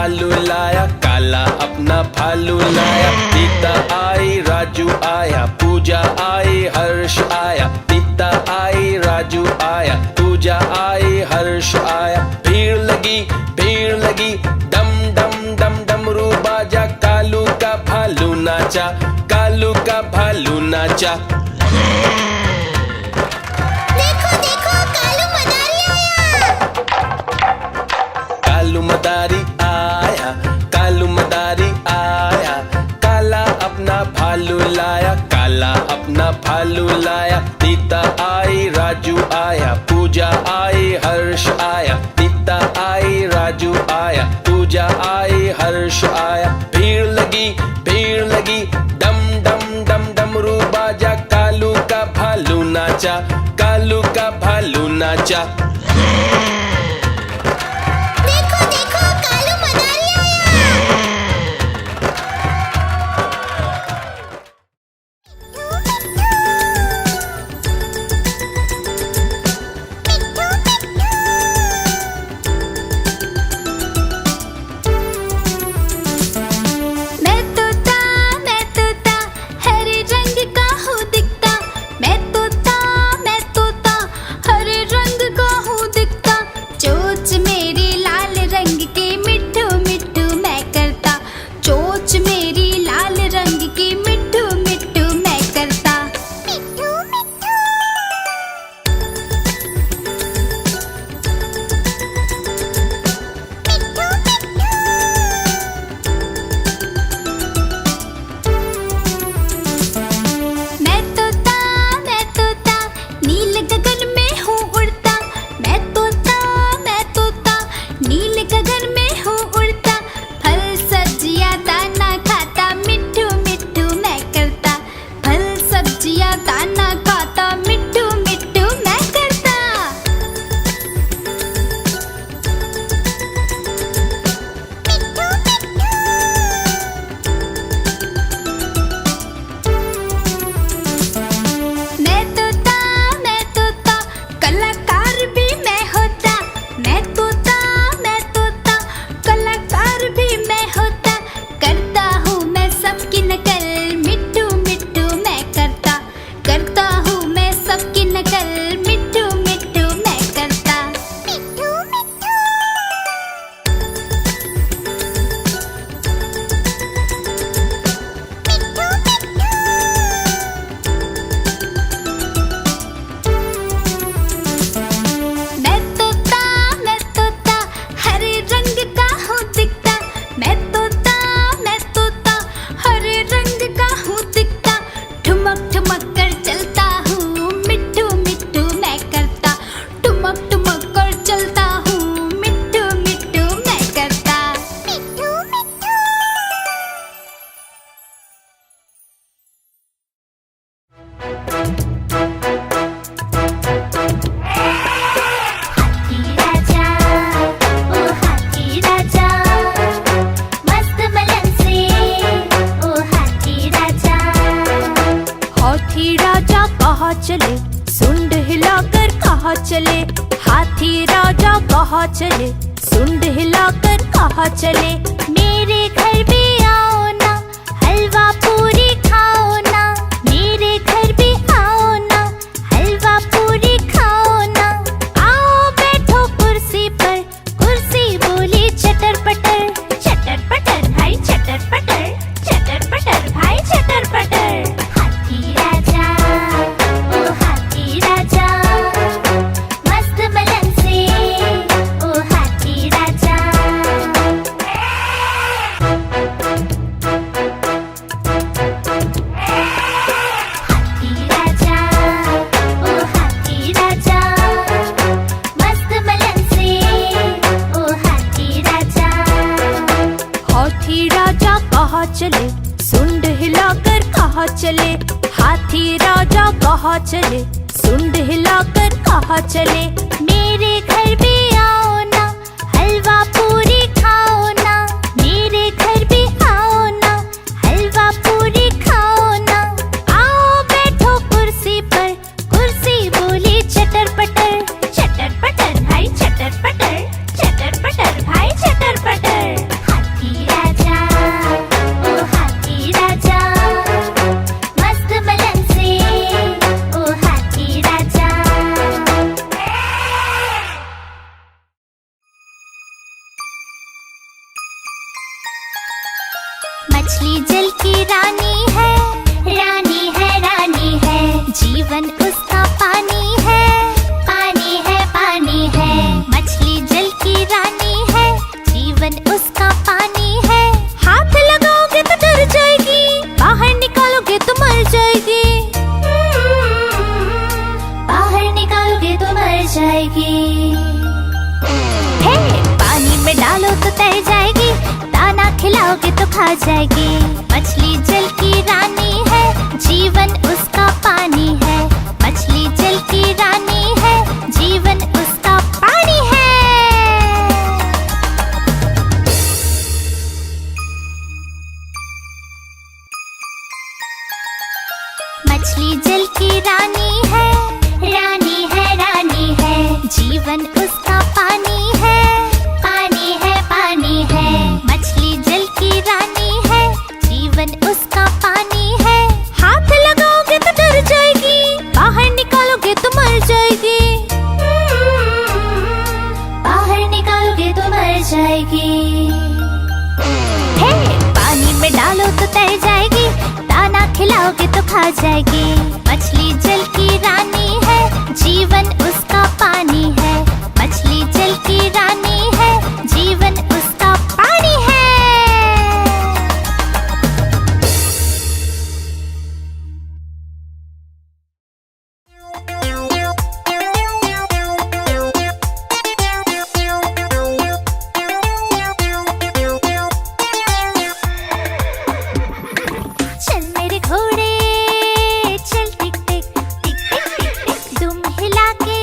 भालू लाया, काला अपना भालू लाया। सीता आई, राजू आया, पूजा आई, हर्ष आया। सीता आई, राजू आया, पूजा आई, हर्ष आया। भीड़ लगी, डम डम डम डमरू बाजा। कालू का भालू नाचा, कालू का भालू नाचा। देखो देखो कालू मदारी आया। कालू मदारी आया, कालू मदारी आया। काला अपना भालू लाया, काला अपना भालू लाया। सीता आई, राजू आया, पूजा आई, हर्ष आया। सीता आई, राजू आया, पूजा आई, हर्ष आया। भीड़ लगी, डम डम डम डमरू बाजा। कालू का भालू नाचा, कालू का भालू नाचा। देखो देखो कालू मदारी आया। मैं तोता हरे रंग का हूँ दिखता। मैं तोता हरे रंग का हूँ दिखता। चोंच मेरी लाल रंग की मिट्ठू मिट्ठू मैं करता। चोंच मेरी लाल रंग की मिट्ठू मिट्ठू मैं करता। मिट्ठू मिट्ठू। मैं तोता नील गगन में हूँ उड़ता। मैं तोता नील गगन में हूँ उड़ता। फल सब्जियाँ दाना खाता, मिट्ठू मिट्ठू मैं करता। फल सब्जियाँ दाना खाता, मिट्ठू मिट्ठू मैं करता। मैं तोता कलाकार भी मैं होता। मैं तोता कलाकार भी मैं होता। करता हूँ मैं सबकी नकल, मिट्ठू मिट्ठू मैं करता। करता हूँ मैं सबकी नकल, मिट्ठू मिट्ठू मैं करता। मिट्ठू मिट्ठू। मैं तोता हरे रंग का हूँ दिखता। मैं तोता हरे रंग का हूँ दिखता। ठुमक ठुमक कर चलता हूँ, मिट्ठू मिट्ठू मैं करता। ठुमक ठुमक कर चलता हूँ, मिट्ठू मिट्ठू मैं करता। मिट्ठू मिट्ठू। हाथी राजा, ओ हाथी राजा, मस्त मलन से, ओ हाथी राजा। हाथी राजा कहाँ चले, सुंड हिलाकर कहाँ चले। हाथी राजा कहाँ चले, सुंड हिलाकर कहाँ चले। मेरे घर भी आओ ना, हलवा पूरी खाओ ना। मेरे घर भी आओ ना, हलवा पूरी खाओ ना। आओ बैठो कुर्सी पर, कुर्सी बोली चटर पटर। चटर पटर भाई चटर पटर, चटर पटर भाई चटर पटर। हाथी राजा, ओ हाथी राजा, मस्त मलन से, ओ हाथी राजा। चले, सुंड हिलाकर कहाँ चले। हाथी राजा कहाँ चले, सुंड हिलाकर कहाँ चले। मेरे घर भी आओ ना, हलवा पूरी खाओ ना। मेरे घर भी आओ ना, हलवा पूरी खाओ ना। आओ बैठो कुर्सी पर, कुर्सी बोली चटर पटर। चटर पटर भाई चटर पटर, चटर पटर भाई चटर पटर। मछली जल की रानी है, रानी है, रानी है। जीवन उसका पानी है, पानी है, पानी है। मछली जल की रानी है, जीवन उसका पानी है। हाथ लगाओगे तो डर जाएगी, बाहर निकालोगे तो मर जाएगी। बाहर निकालोगे तो मर जाएगी। हे, पानी में डालो तो तैर जाएगी, दाना खिलाओगे तो खा जाएगी। मछली जल की रानी है, जीवन उसका पानी है। मछली जल की रानी है, जीवन उसका पानी है। मछली जल की रानी है, रानी है, रानी है। जीवन उसका पानी है, पानी है, पानी है। मछली जल की रानी है, जीवन उसका पानी है। हाथ लगाओगे तो डर जाएगी, बाहर निकालोगे तो मर जाएगी। बाहर निकालोगे तो मर जाएगी। हे, पानी में डालो तो तैर जाएगी, दाना खिलाओगे तो खा जाएगी। मछली जल की रानी है, जीवन उसका पानी है। मछली जल की रानी है, जीवन उसका पानी है। चल मेरे घोड़े चल टिक टिक टिक टिक टिक टिक, दुम हिला के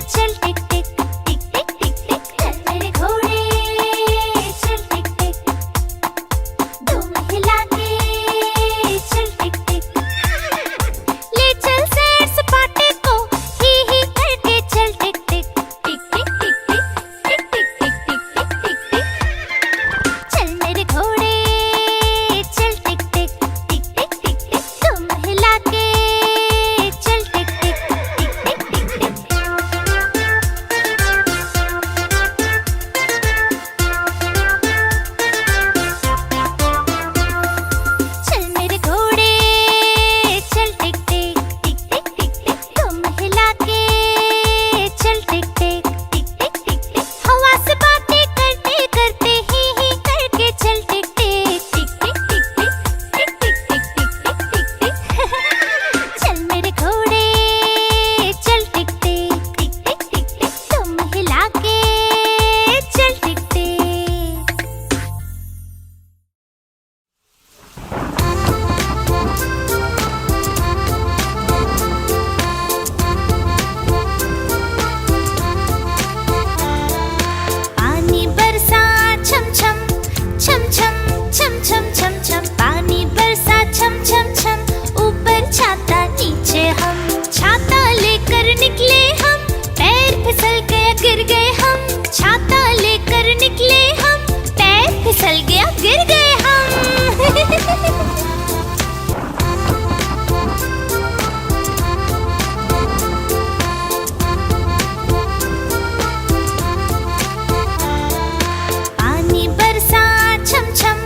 चल टिक टिक टिक टिक टिक टिक। चल मेरे घोड़े चल टिक टिक, दुम हिला के चल टिक टिक। ले चल सैर सपाटे को ही करके चल टिक टिक टिक टिक टिक टिक टिक टिक टिक टिक टिक टिक। चल मेरे घोड़े चल टिक टिक टिक टिक टिक टिक, तुम हिला के चल टिक टिक टिक टिक टिक टिक। चल मेरे घोड़े चल टिक टिक टिक टिक टिक टिक, तुम हिला के चल टिक टिक टिक टिक टिक टिक। हवा से बातें करते करते ही करके चल टिक टिक टिक टिक टिक टिक टिक टिक टिक टिक टिक टिक। चल मेरे घोड़े चल टिक टिक टिक टिक टिक टिक, तुम हिला के चल टिक टिक। पानी बरसा छम छम छम छम छम छम छम छम। पानी बरसा छम छम छम, ऊपर छाता नीचे हम। छाता लेकर निकले हम, पैर फिसल गया गिर गए हम। छाता लेकर निकले हम, पैर फिसल गया गिर गए हम। पानी बरसा छम छम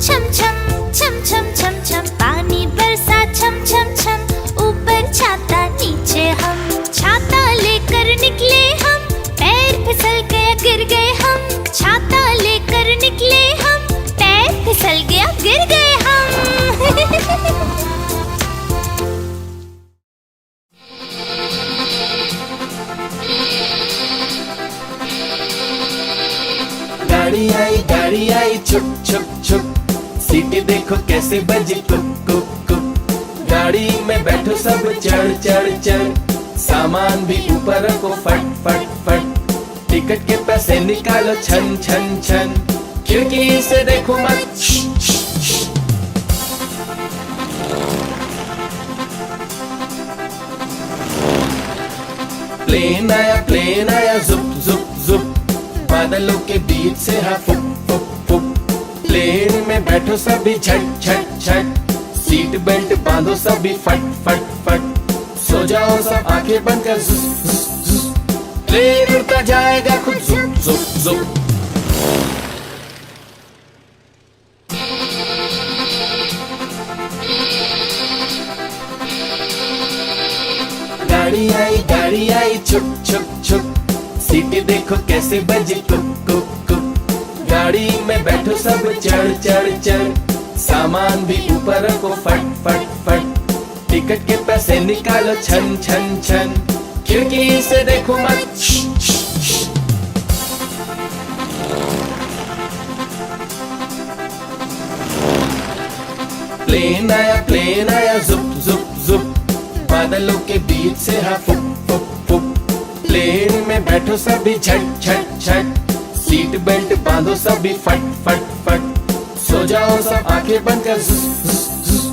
छम छम छम छम छम छम। पानी बरसा छम छम छम, ऊपर छाता नीचे हम। छाता लेकर निकले हम, पैर फिसल गया गिर गए हम। छाता लेकर निकले हम, पैर फिसल गया गिर गए हम। गाड़ी आई छुप छुप छुप, सीटी देखो कैसे बजी कुक कुक कुक। गाड़ी में बैठो सब चढ़ चढ़ चढ़, सामान भी ऊपर रखो फट फट फट। टिकट के पैसे निकालो छन छन छन, खिड़की से देखो मत प्लेन आया जुप जुप जुप, बादलों के बीच से हाँ फुक फुक फुक। प्लेन में बैठो सभी झट झट झट, सीट बेल्ट बांधो सभी फट फट फट। सो जाओ सब आंखें बंद कर जुस जुस जुस, प्लेन उड़ता जाएगा खुद जुप जुप जुप। छुक छुक छुक, सीटी देखो कैसे बजी कुक कुक कुक। गाड़ी में बैठो सब चढ़ चढ़ चढ़, सामान भी ऊपर रखो फट फट फट। टिकट के पैसे निकालो छन छन छन, खिड़की से देखो मत प्लेन आया जुप जुप जुप, बादलों के बीच से हाँ फुक फुक फुक। प्लेन में बैठो सभी झट झट झट, सीट बेल्ट बांधो सभी फट फट फट। सो जाओ सब आंखें बंद कर जुस जुस जुस,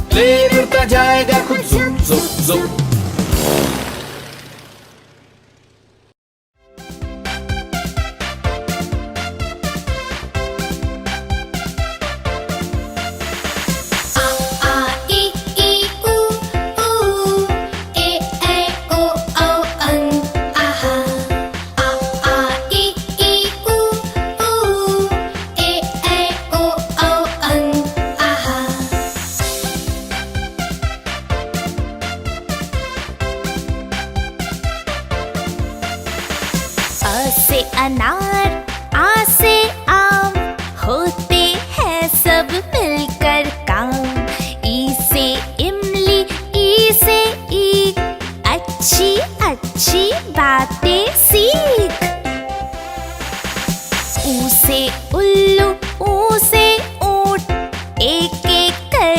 प्लेन उड़ता जाएगा खुद जुप जुप जुप। अ से अनार, आ से आम, होते हैं सब मिलकर काम। ई से इमली, ई से ईख, अच्छी अच्छी बातें सीख। ऊ से उल्लू, ऊ से ऊंट, एक एक कर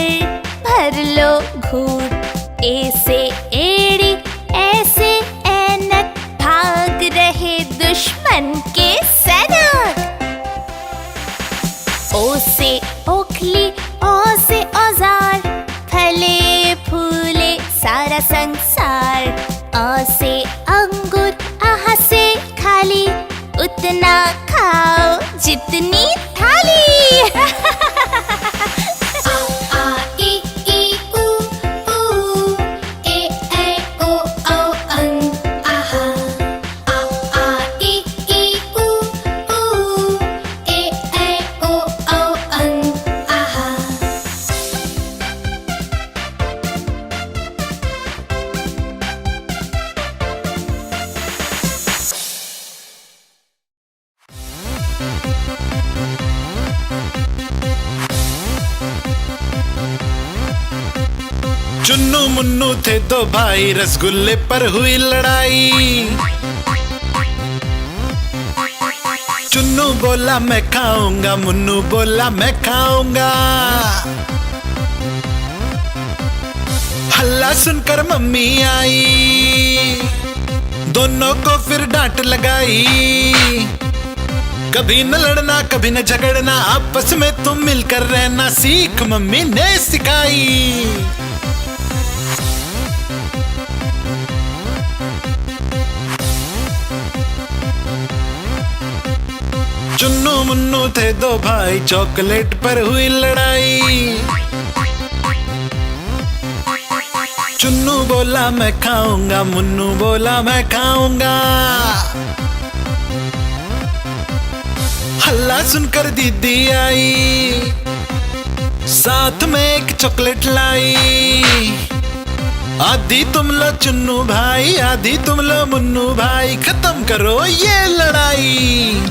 भर लो घूंट। ए से एड़ी, ऐसे ऐनक, भाग रहे दुश्मन के सैनिक। ओ से ओखली, ओ से औजार, फले फूले सारा संसार। अ से अंगूर, आह से खाली, उतना खाओ जितनी थाली। चुन्नू मुन्नू थे दो भाई, रसगुल्ले पर हुई लड़ाई। चुन्नू बोला मैं खाऊंगा, मुन्नू बोला मैं खाऊंगा। हल्ला सुनकर मम्मी आई, दोनों को फिर डांट लगाई। कभी न लड़ना कभी न झगड़ना, आपस में तुम मिलकर रहना सीख मम्मी ने सिखाई। चुन्नू मुन्नू थे दो भाई, चॉकलेट पर हुई लड़ाई। चुन्नू बोला मैं खाऊंगा, मुन्नू बोला मैं खाऊंगा। हल्ला सुनकर दीदी आई, साथ में एक चॉकलेट लाई। आधी तुम लो चुन्नू भाई, आधी तुम लो मुन्नू भाई, खत्म करो ये लड़ाई।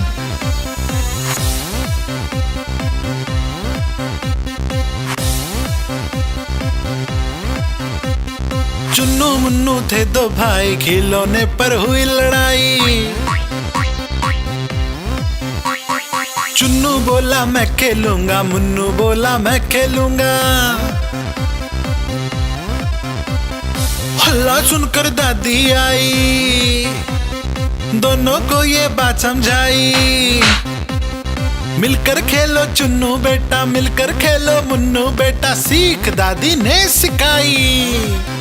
चुन्नू मुन्नू थे दो भाई, खिलौने पर हुई लड़ाई। चुन्नू बोला मैं खेलूंगा, मुन्नू बोला मैं खेलूंगा। हल्ला सुनकर दादी आई, दोनों को ये बात समझाई। मिलकर खेलो चुन्नू बेटा, मिलकर खेलो मुन्नू बेटा, सीख दादी ने सिखाई।